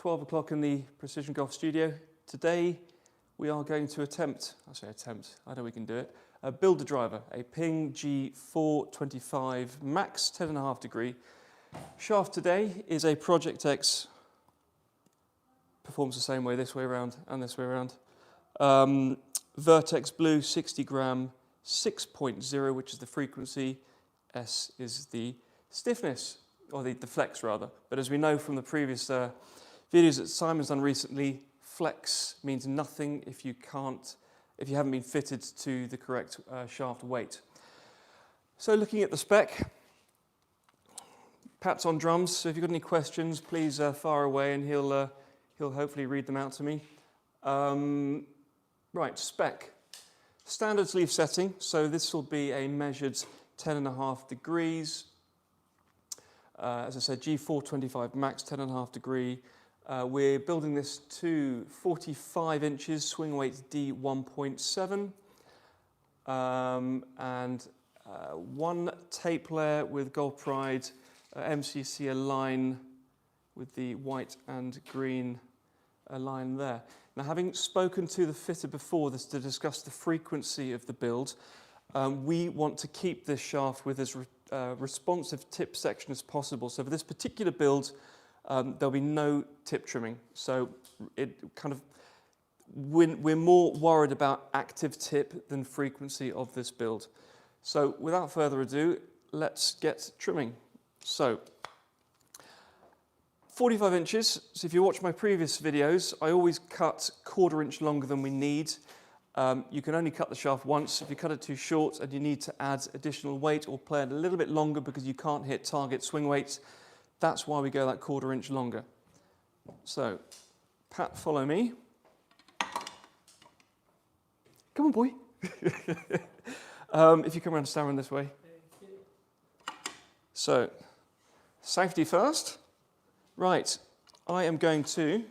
12 o'clock in the Precision Golf studio. Today we are going to I know we can do it, build a driver, a Ping G425 max 10.5 degree. Shaft today is a Project X, performs the same way this way around and this way around. VRTX blue 60 gram 6.0, which is the frequency, S is the stiffness, or the flex rather. But as we know from the previous videos that Simon's done recently, flex means nothing if you haven't been fitted to the correct shaft weight. So looking at the spec, Pat's on drums, so if you've got any questions, please fire away and he'll hopefully read them out to me. Right, spec. Standard sleeve setting, so this will be a measured 10.5 degrees. As I said, G425 max 10.5 degree. We're building this to 45 inches, swing weight D1.7. And one tape layer with Gold Pride MCC align with the white and green line there. Now, having spoken to the fitter before this to discuss the frequency of the build, we want to keep this shaft with as responsive tip section as possible. So for this particular build, there'll be no tip trimming. So we're more worried about active tip than frequency of this build. So without further ado, let's get trimming. So 45 inches, so if you watch my previous videos, I always cut 1/4 inch longer than we need. You can only cut the shaft once. If you cut it too short and you need to add additional weight or play it a little bit longer because you can't hit target swing weights, that's why we go that 1/4 inch longer. So, Pat, follow me. Come on, boy. If you come around, stand around this way. So, safety first. Right, I am going to,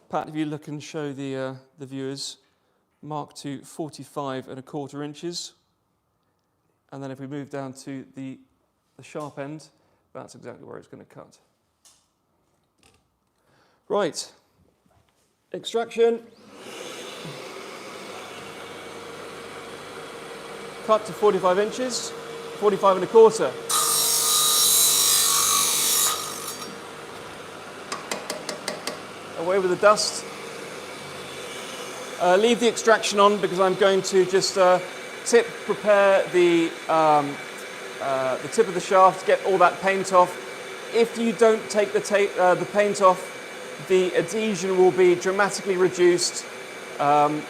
Pat, if you look and show the viewers, mark to 45.25 inches. And then if we move down to the sharp end, that's exactly where it's going to cut. Right, extraction. Cut to 45 inches, 45.25. Away with the dust. Leave the extraction on because I'm going to just prepare the tip of the shaft, get all that paint off. If you don't take the paint off, the adhesion will be dramatically reduced. The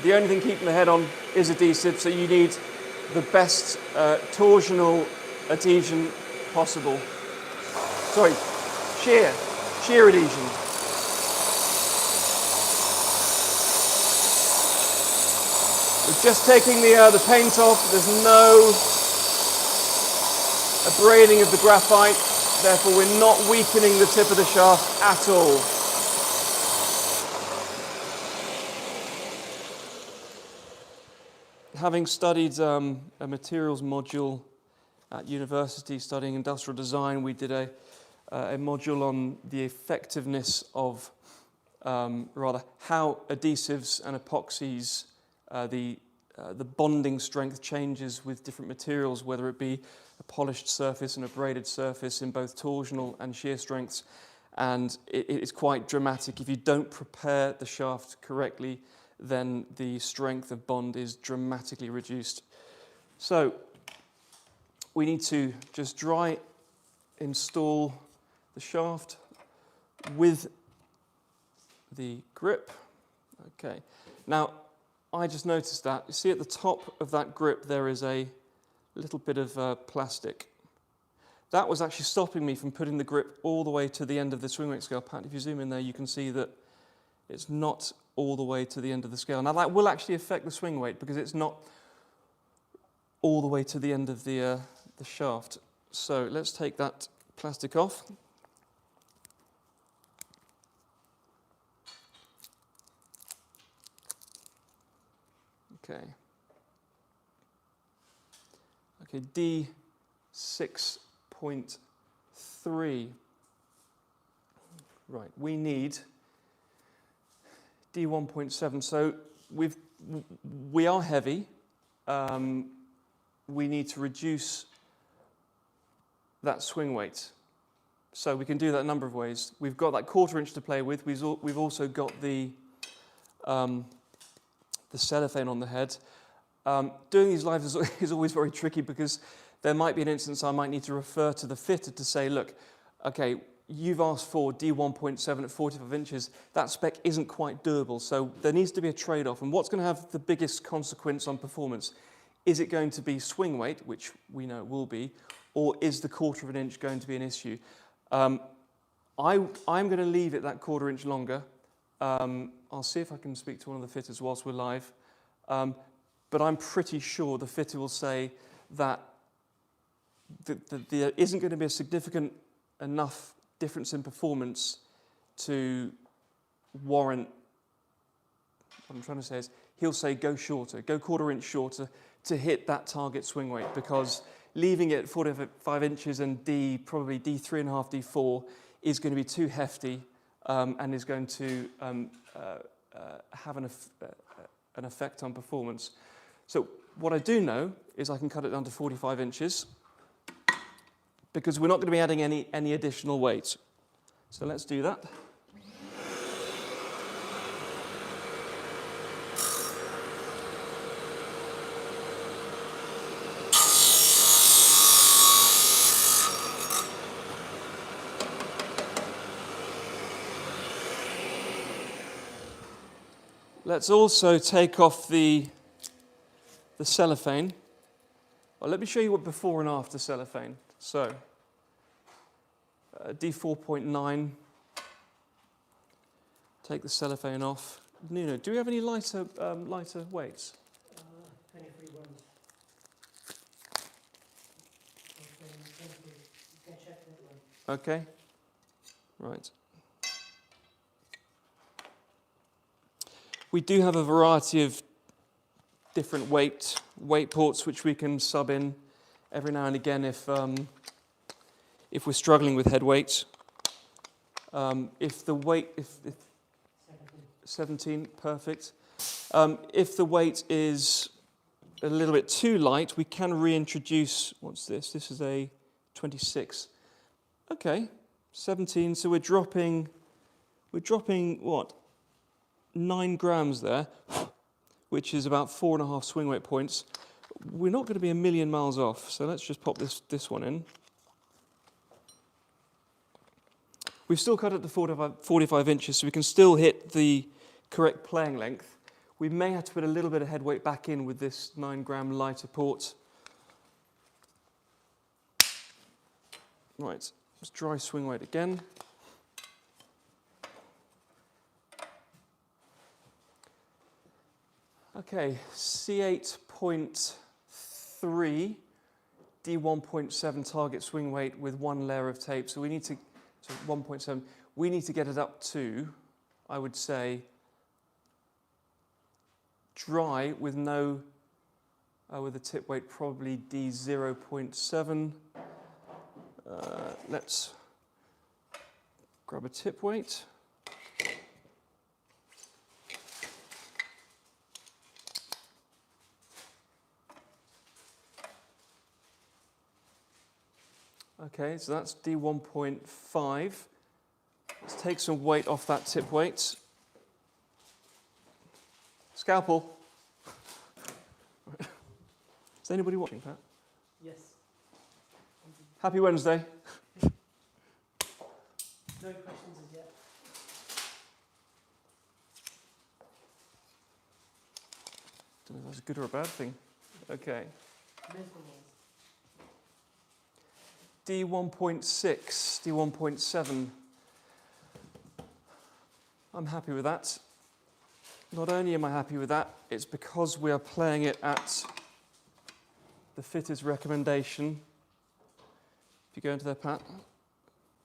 only thing keeping the head on is adhesive, so you need the best torsional adhesion possible. Sorry, shear adhesion. We're just taking the paint off. There's no abrading of the graphite, therefore we're not weakening the tip of the shaft at all. Having studied a materials module at university studying industrial design, we did a module on the effectiveness of, how adhesives and epoxies, the bonding strength changes with different materials, whether it be a polished surface and a braided surface in both torsional and shear strengths. And it's quite dramatic. If you don't prepare the shaft correctly, then the strength of bond is dramatically reduced. So we need to just dry install the shaft with the grip. Okay. Now, I just noticed that. You see at the top of that grip there is a little bit of plastic. That was actually stopping me from putting the grip all the way to the end of the swing weight scale. Pat, if you zoom in there, you can see that it's not all the way to the end of the scale. Now that will actually affect the swing weight because it's not all the way to the end of the shaft. So let's take that plastic off. Okay. Okay, D6.3. Right, we need D1.7. So we are heavy. We need to reduce that swing weight. So we can do that a number of ways. We've got that 1/4 inch to play with. We've also got the cellophane on the head. Doing these live is always very tricky because there might be an instance I might need to refer to the fitter to say, look, okay, you've asked for D1.7 at 45 inches. That spec isn't quite doable, so there needs to be a trade-off. And what's going to have the biggest consequence on performance? Is it going to be swing weight, which we know it will be, or is the 1/4 inch going to be an issue? I'm going to leave it that 1/4 inch longer. I'll see if I can speak to one of the fitters whilst we're live. But I'm pretty sure the fitter will say that there isn't going to be a significant enough difference in performance to warrant, what I'm trying to say is, he'll say go shorter, go 1/4 inch shorter to hit that target swing weight, because leaving it at 45 inches and probably D3.5, D4 is going to be too hefty and is going to have an effect on performance. So what I do know is I can cut it down to 45 inches because we're not going to be adding any additional weight. So let's do that. Let's also take off the cellophane. Well, let me show you what before and after cellophane. So, D4.9, take the cellophane off. Nuno, do we have any lighter weights? 23 grams. You can check that one. Okay, right. We do have a variety of different weight ports which we can sub in every now and again if we're struggling with head weight. If the weight, if 17, perfect. If the weight is a little bit too light, we can reintroduce, what's this? This is a 26. Okay, 17, so we're dropping what? 9 grams there, which is about 4.5 swing weight points. We're not going to be a million miles off, so let's just pop this one in. We've still cut it to 45 inches, so we can still hit the correct playing length. We may have to put a little bit of head weight back in with this 9 gram lighter port. Right, let's dry swing weight again. Okay, C8.3, D1.7 target swing weight with 1 layer of tape. So we need to, 1.7, we need to get it up to, I would say, dry with no, with the tip weight probably D0.7. Let's grab a tip weight. Okay, so that's D1.5. Let's take some weight off that tip weight. Scalpel. Is anybody watching, Pat? Yes. Happy Wednesday. No questions as yet. Don't know if that's a good or a bad thing. Okay. D1.6, D1.7. I'm happy with that. Not only am I happy with that, it's because we are playing it at the fitter's recommendation. If you go into their pat,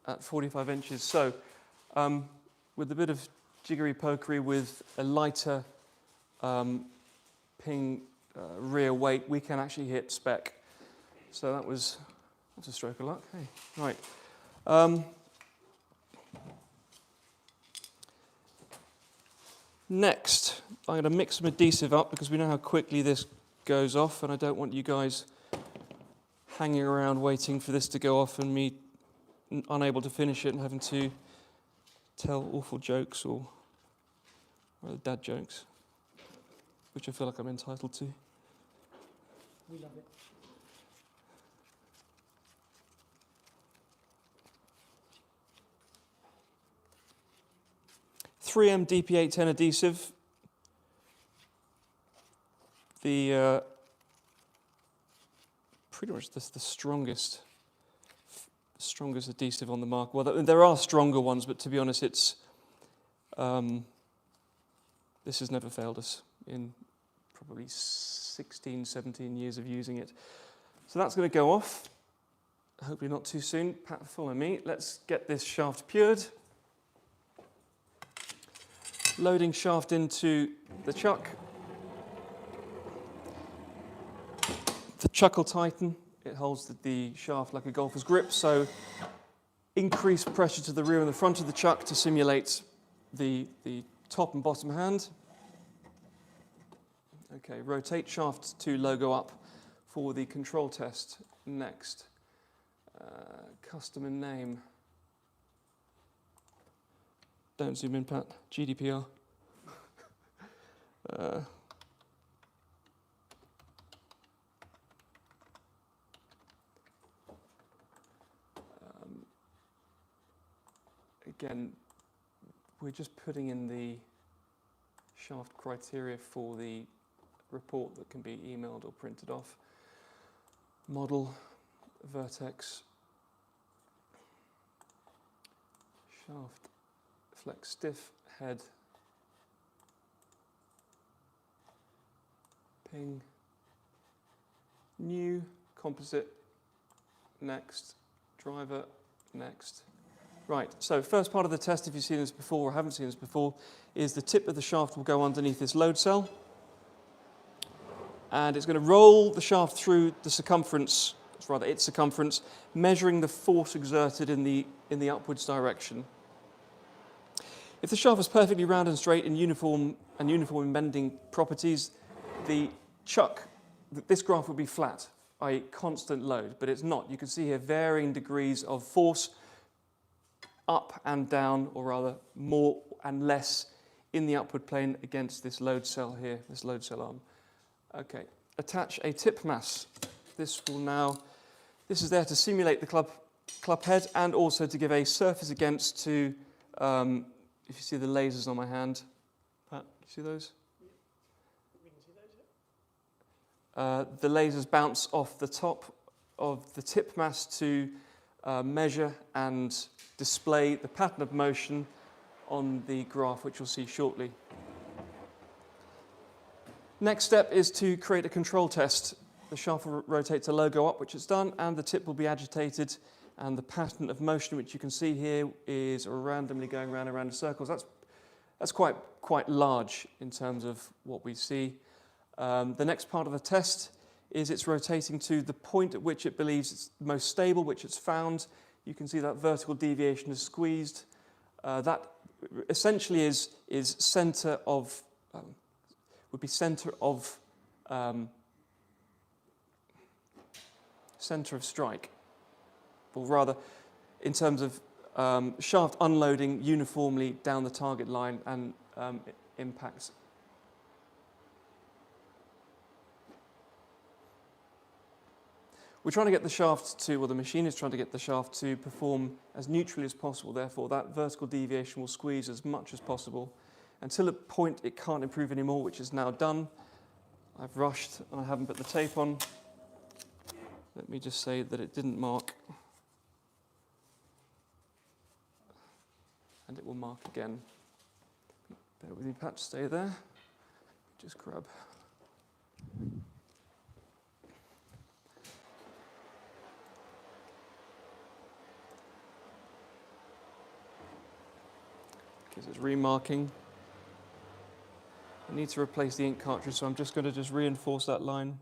at 45 inches. So, with a bit of jiggery-pokery with a lighter ping rear weight, we can actually hit spec. So that's a stroke of luck. Hey, right. Next, I'm going to mix some adhesive up because we know how quickly this goes off, and I don't want you guys hanging around waiting for this to go off and me unable to finish it and having to tell awful jokes or dad jokes, which I feel like I'm entitled to. We love it. .3M DP810 adhesive. The pretty much the strongest adhesive on the market. Well, there are stronger ones, but to be honest, it's this has never failed us in probably 16, 17 years of using it. So that's going to go off. Hopefully not too soon. Pat, follow me. Let's get this shaft pured. Loading shaft into the chuck. The chuck will tighten. It holds the shaft like a golfer's grip, so increase pressure to the rear and the front of the chuck to simulate the top and bottom hand. Okay, rotate shaft to logo up for the control test next. Customer name. Don't zoom in, Pat. GDPR. Again, we're just putting in the shaft criteria for the report that can be emailed or printed off. Model, VRTX, shaft, flex stiff, head, ping, new, composite, next, driver, next. Right, so first part of the test, if you've seen this before or haven't seen this before, is the tip of the shaft will go underneath this load cell. And it's going to roll the shaft through the circumference, rather its circumference, measuring the force exerted in the upwards direction. If the shaft was perfectly round and straight and uniform in bending properties, the chuck, this graph would be flat, i.e. constant load, but it's not. You can see here varying degrees of force up and down, or rather more and less in the upward plane against this load cell here, this load cell arm. Okay, attach a tip mass. This is there to simulate the club head and also to give a surface against to, if you see the lasers on my hand, Pat, you see those? We can see those, yeah. The lasers bounce off the top of the tip mass to measure and display the pattern of motion on the graph, which you'll see shortly. Next step is to create a control test. The shaft will rotate to logo up, which it's done, and the tip will be agitated, and the pattern of motion, which you can see here, is randomly going round and round in circles. That's quite large in terms of what we see. The next part of the test is it's rotating to the point at which it believes it's most stable, which it's found. You can see that vertical deviation is squeezed. That essentially is center of would be center of strike, or rather, in terms of shaft unloading uniformly down the target line and impacts. We're trying to get the shaft to, or the machine is trying to get the shaft to perform as neutrally as possible. Therefore, that vertical deviation will squeeze as much as possible until a point it can't improve anymore, which is now done. I've rushed and I haven't put the tape on. Let me just say that it didn't mark. And it will mark again. Bear with me, Pat, stay there. Just grab. Because it's remarking. I need to replace the ink cartridge, so I'm just going to reinforce that line.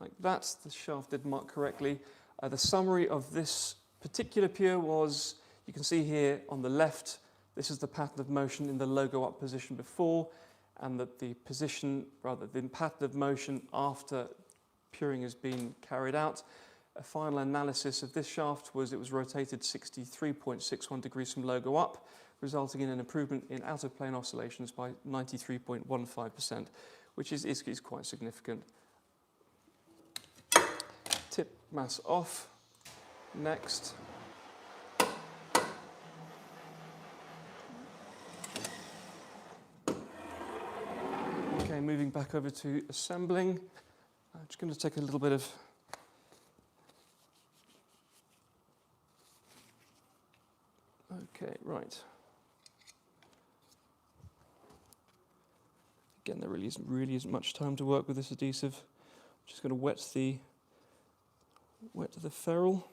Like that, the shaft did mark correctly. The summary of this particular pure was, you can see here on the left, This is the pattern of motion in the logo up position before, and that the position, rather the pattern of motion after puring has been carried out. A final analysis of this shaft was it was rotated 63.61 degrees from logo up, resulting in an improvement in out-of-plane oscillations by 93.15%, which is quite significant. Tip mass off. Next. Okay, moving back over to assembling. I'm just going to take a little bit of okay, right. Again, there really isn't much time to work with this adhesive. I'm just going to wet the ferrule,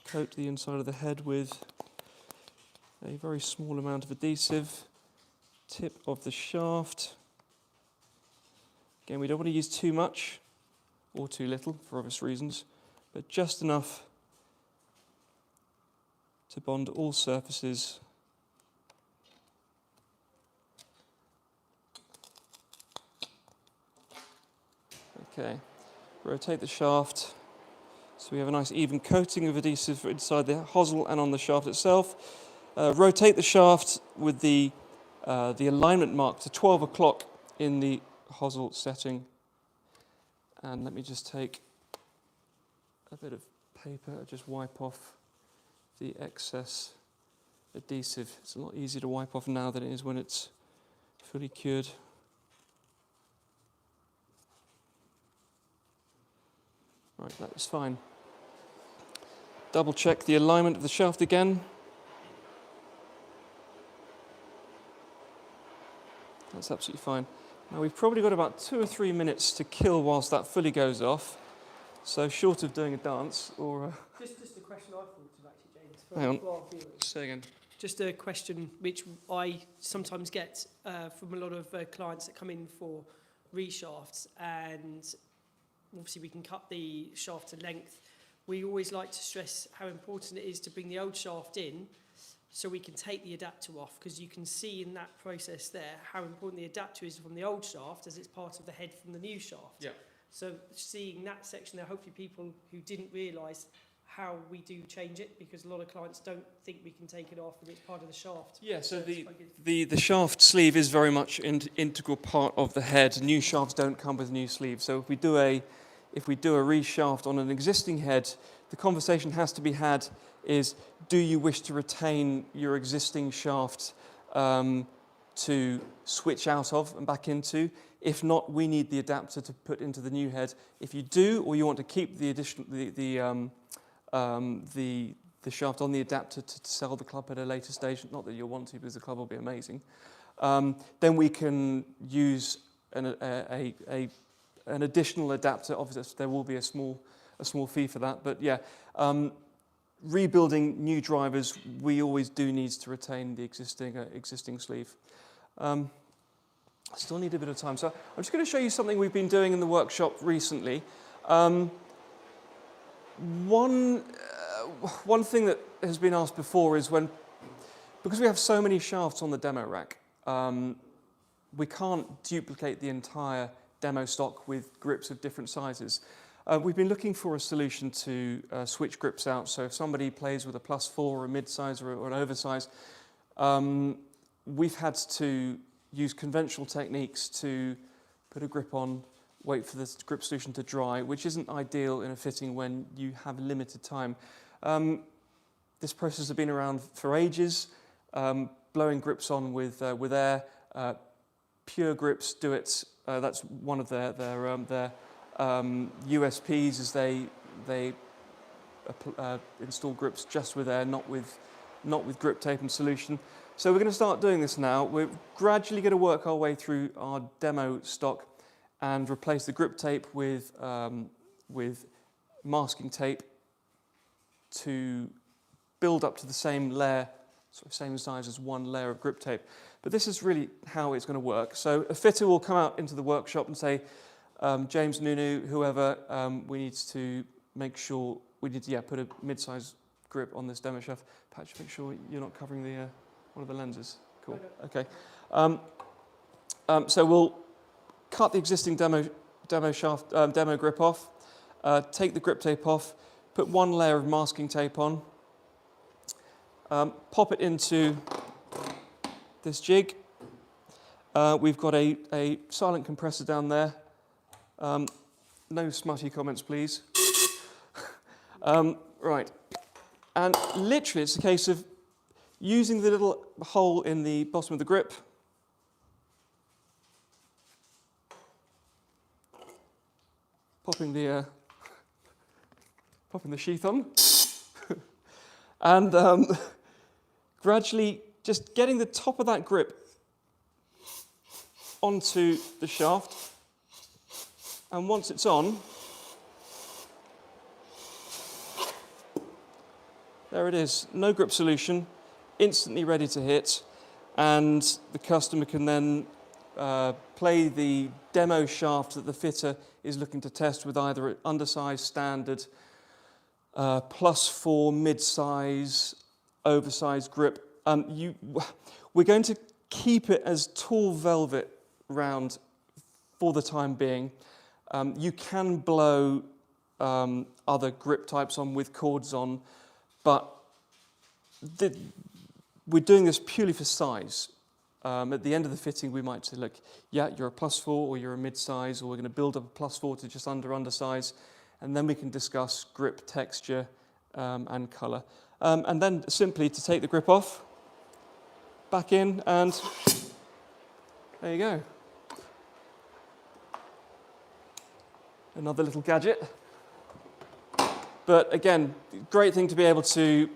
coat the inside of the head with a very small amount of adhesive, tip of the shaft. Again, we don't want to use too much or too little for obvious reasons, but just enough to bond all surfaces. Okay, rotate the shaft so we have a nice even coating of adhesive inside the hosel and on the shaft itself. Rotate the shaft with the alignment mark to 12 o'clock in the hosel setting. And let me just take a bit of paper, just wipe off the excess adhesive. It's a lot easier to wipe off now than it is when it's fully cured. Right, that's fine. Double check the alignment of the shaft again. That's absolutely fine. Now we've probably got about 2 or 3 minutes to kill whilst that fully goes off. So short of doing a dance or Just a question I thought of actually, James. Hang on. For our viewers. say again. Just a question which I sometimes get from a lot of clients that come in for reshafts, and obviously we can cut the shaft to length. We always like to stress how important it is to bring the old shaft in so we can take the adapter off, because you can see in that process there how important the adapter is from the old shaft as it's part of the head from the new shaft. Yeah. So seeing that section there, hopefully people who didn't realise how we do change it, because a lot of clients don't think we can take it off and it's part of the shaft. Yeah, so it's quite good. the shaft sleeve is very much an integral part of the head. New shafts don't come with new sleeves. So if we do a reshaft on an existing head, the conversation has to be had is, do you wish to retain your existing shaft to switch out of and back into? If not, we need the adapter to put into the new head. If you do, or you want to keep the shaft on the adapter to sell the club at a later stage, not that you'll want to because the club will be amazing, then we can use an additional adapter. Obviously, there will be a small fee for that, but yeah. Rebuilding new drivers, we always do need to retain the existing sleeve. I still need a bit of time, so I'm just going to show you something we've been doing in the workshop recently. One thing that has been asked before is because we have so many shafts on the demo rack, we can't duplicate the entire demo stock with grips of different sizes. We've been looking for a solution to switch grips out. So if somebody plays with a +4 or a mid-size or an oversize, we've had to use conventional techniques to put a grip on, wait for the grip solution to dry, which isn't ideal in a fitting when you have limited time. This process has been around for ages. Blowing grips on with air, Pure Grips do it. That's one of their USPs, is they install grips just with air, not with grip tape and solution. So we're going to start doing this now. We're gradually going to work our way through our demo stock and replace the grip tape with masking tape to build up to the same layer, sort of same size as one layer of grip tape. But this is really how it's going to work. So a fitter will come out into the workshop and say, James, Nunu, whoever, we need to make sure, we need to put a mid-size grip on this demo shaft. Pat, make sure you're not covering the one of the lenses. Cool. Okay. So we'll cut the existing demo shaft, demo grip off. Take the grip tape off. Put one layer of masking tape on. Pop it into this jig. We've got a silent compressor down there. No smutty comments, please. Right. And literally, it's a case of using the little hole in the bottom of the grip. Popping the sheath on. And gradually just getting the top of that grip onto the shaft. And once it's on, there it is, no grip solution, instantly ready to hit, and the customer can then play the demo shaft that the fitter is looking to test with either an undersized standard, +4 mid-size, oversized grip. We're going to keep it as tall velvet round for the time being. You can blow other grip types on with cords on, but we're doing this purely for size. At the end of the fitting, we might say, look, yeah, you're a +4 or you're a mid-size, or we're going to build up a +4 to just undersize, and then we can discuss grip texture and colour. And then simply to take the grip off, back in, and there you go. Another little gadget. But again, great thing to be able to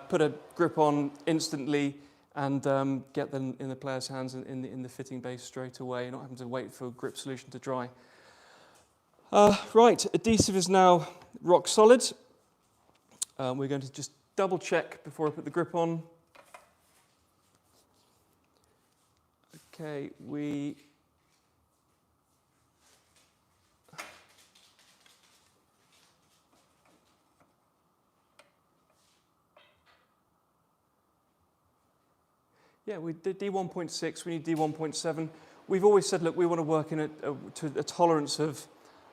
put a grip on instantly and get them in the player's hands in the fitting base straight away, not having to wait for grip solution to dry. Right, adhesive is now rock solid. We're going to just double check before I put the grip on. Okay, Yeah, we did D1.6, we need D1.7. We've always said, look, we want to work in to a tolerance of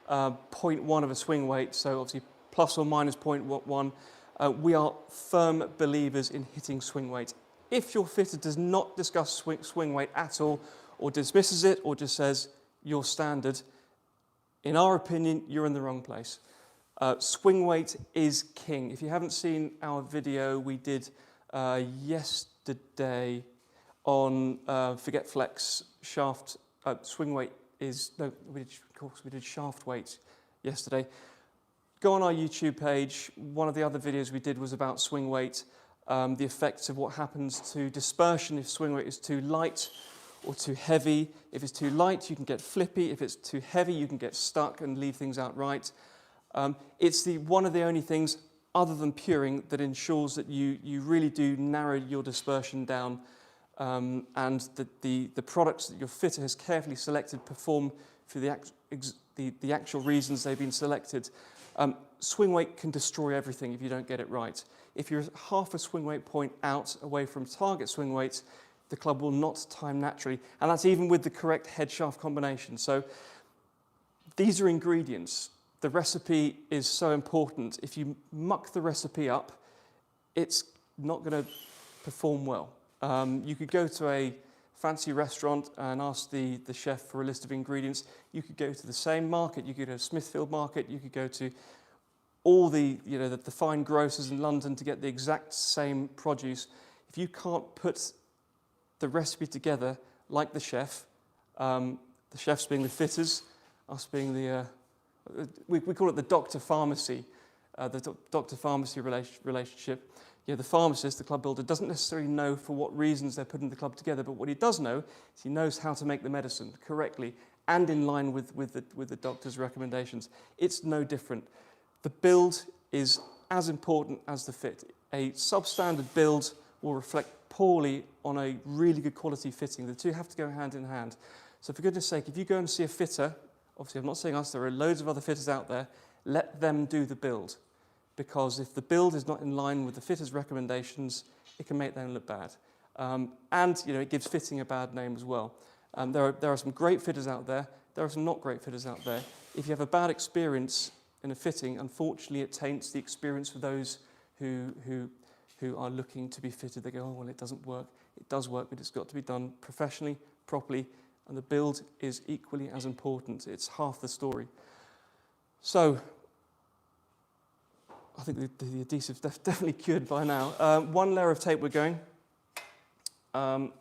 0.1 of a swing weight, so obviously plus or minus 0.1. We are firm believers in hitting swing weight. If your fitter does not discuss swing weight at all, or dismisses it, or just says you're standard, in our opinion, you're in the wrong place. Swing weight is king. If you haven't seen our video we did yesterday on Forget Flex shaft, swing weight is, no, we did shaft weight yesterday. Go on our YouTube page. One of the other videos we did was about swing weight, the effects of what happens to dispersion if swing weight is too light or too heavy. If it's too light, you can get flippy. If it's too heavy, you can get stuck and leave things out right. It's one of the only things other than puring that ensures that you really do narrow your dispersion down, and that the products that your fitter has carefully selected perform for the actual reasons they've been selected. Swing weight can destroy everything if you don't get it right. If you're half a swing weight point out away from target swing weight, the club will not time naturally, and that's even with the correct head shaft combination. So these are ingredients. The recipe is so important. If you muck the recipe up, it's not going to perform well. You could go to a fancy restaurant and ask the chef for a list of ingredients. You could go to the same market. You could go to Smithfield Market. You could go to all the fine grocers in London to get the exact same produce. If you can't put the recipe together like the chefs being the fitters, us being the we call it the doctor-pharmacy, doctor-pharmacy relationship. The pharmacist, the club builder, doesn't necessarily know for what reasons they're putting the club together, but what he does know is he knows how to make the medicine correctly and in line with the doctor's recommendations. It's no different. The build is as important as the fit. A substandard build will reflect poorly on a really good quality fitting. The two have to go hand in hand. So for goodness sake, if you go and see a fitter, obviously I'm not saying us, there are loads of other fitters out there, let them do the build. because if the build is not in line with the fitter's recommendations, it can make them look bad. And it gives fitting a bad name as well. There are some great fitters out there. There are some not great fitters out there. If you have a bad experience in a fitting, unfortunately, it taints the experience for those who are looking to be fitted. They go, oh, well, it doesn't work. It does work, but it's got to be done professionally, properly, and the build is equally as important. It's half the story. So, I think the adhesive's definitely cured by now. One layer of tape we're going. Might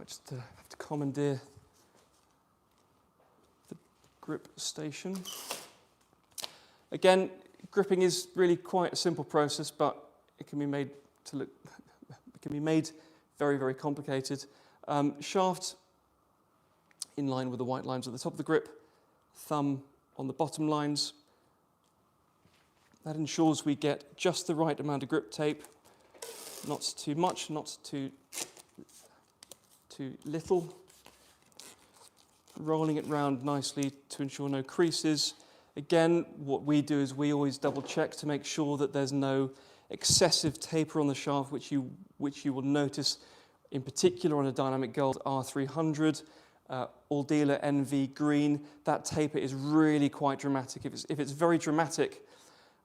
just have to commandeer the grip station. Again, gripping is really quite a simple process, but it can be made to look. It can be made very, very complicated. Shaft in line with the white lines at the top of the grip. Thumb on the bottom lines. That ensures we get just the right amount of grip tape, not too much, not too little. Rolling it round nicely to ensure no creases. Again, what we do is we always double check to make sure that there's no excessive taper on the shaft, which you will notice in particular on a Dynamic Gold R300. All dealer NV green, that taper is really quite dramatic. If it's very dramatic,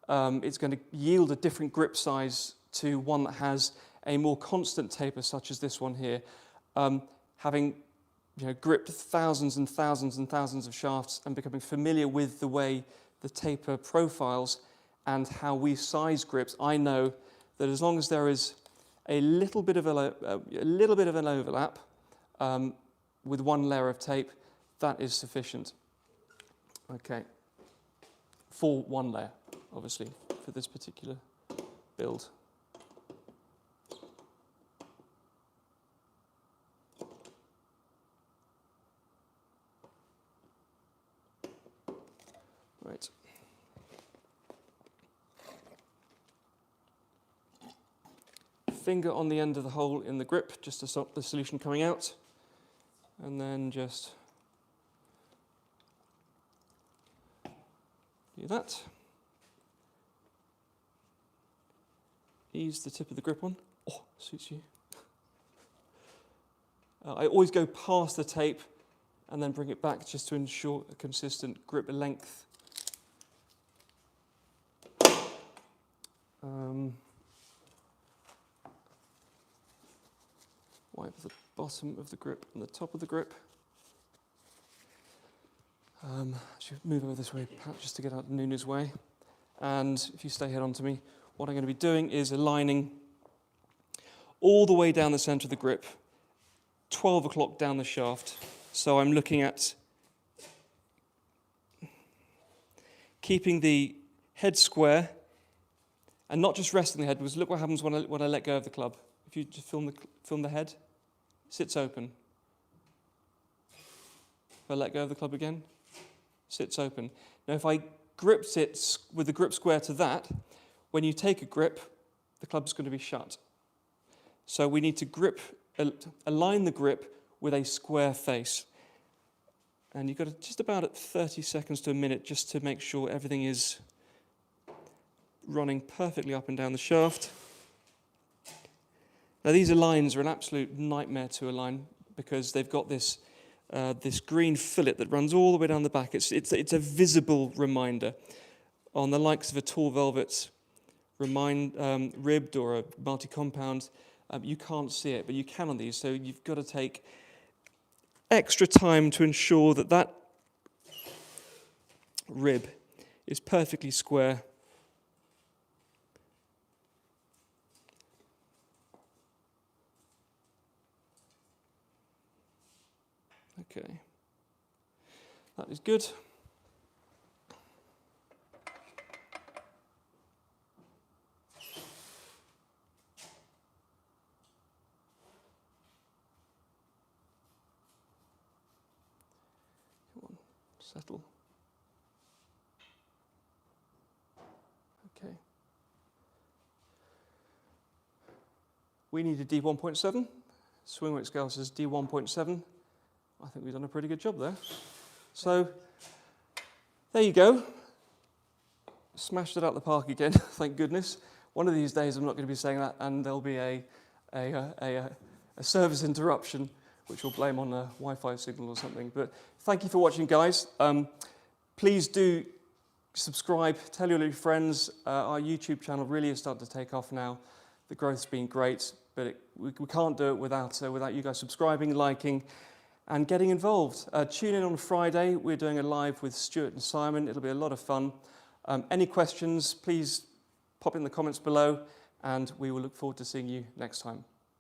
it's going to yield a different grip size to one that has a more constant taper, such as this one here. Having gripped thousands and thousands and thousands of shafts and becoming familiar with the way the taper profiles and how we size grips, I know that as long as there is a little bit of an overlap with one layer of tape, that is sufficient. Okay, for one layer, obviously, for this particular build. Right. Finger on the end of the hole in the grip, just to stop the solution coming out. And then just do that. Ease the tip of the grip on. Oh, suits you. I always go past the tape and then bring it back just to ensure a consistent grip length. Wipe the bottom of the grip and the top of the grip. Should move over this way, Pat, just to get out of Nuna's way. And if you stay head on to me, what I'm going to be doing is aligning all the way down the centre of the grip, 12 o'clock down the shaft. So I'm looking at keeping the head square and not just resting the head, because look what happens when I let go of the club. If you just film the head, sits open. If I let go of the club again, sits open. Now if I gripped it with the grip square to that, when you take a grip, the club's going to be shut. So we need to align the grip with a square face. And you've got just about at 30 seconds to a minute just to make sure everything is running perfectly up and down the shaft. Now these lines are an absolute nightmare to align because they've got this green fillet that runs all the way down the back. It's a visible reminder. On the likes of a tall velvet ribbed or a multi-compound, you can't see it, but you can on these. So you've got to take extra time to ensure that that rib is perfectly square. Okay, that is good. Come on, settle. Okay. We need a D1.7. Swingworks scale says D1.7. I think we've done a pretty good job there. So, there you go. smashed it out the park again, thank goodness. One of these days I'm not going to be saying that, and there'll be a service interruption, which we'll blame on a Wi-Fi signal or something. But thank you for watching, guys. Please do subscribe, tell your friends. Our YouTube channel really is starting to take off now. The growth's been great, but we can't do it without you guys subscribing, liking, and getting involved. Tune in on Friday. We're doing a live with Stuart and Simon. It'll be a lot of fun. Any questions, please pop in the comments below, and we will look forward to seeing you next time.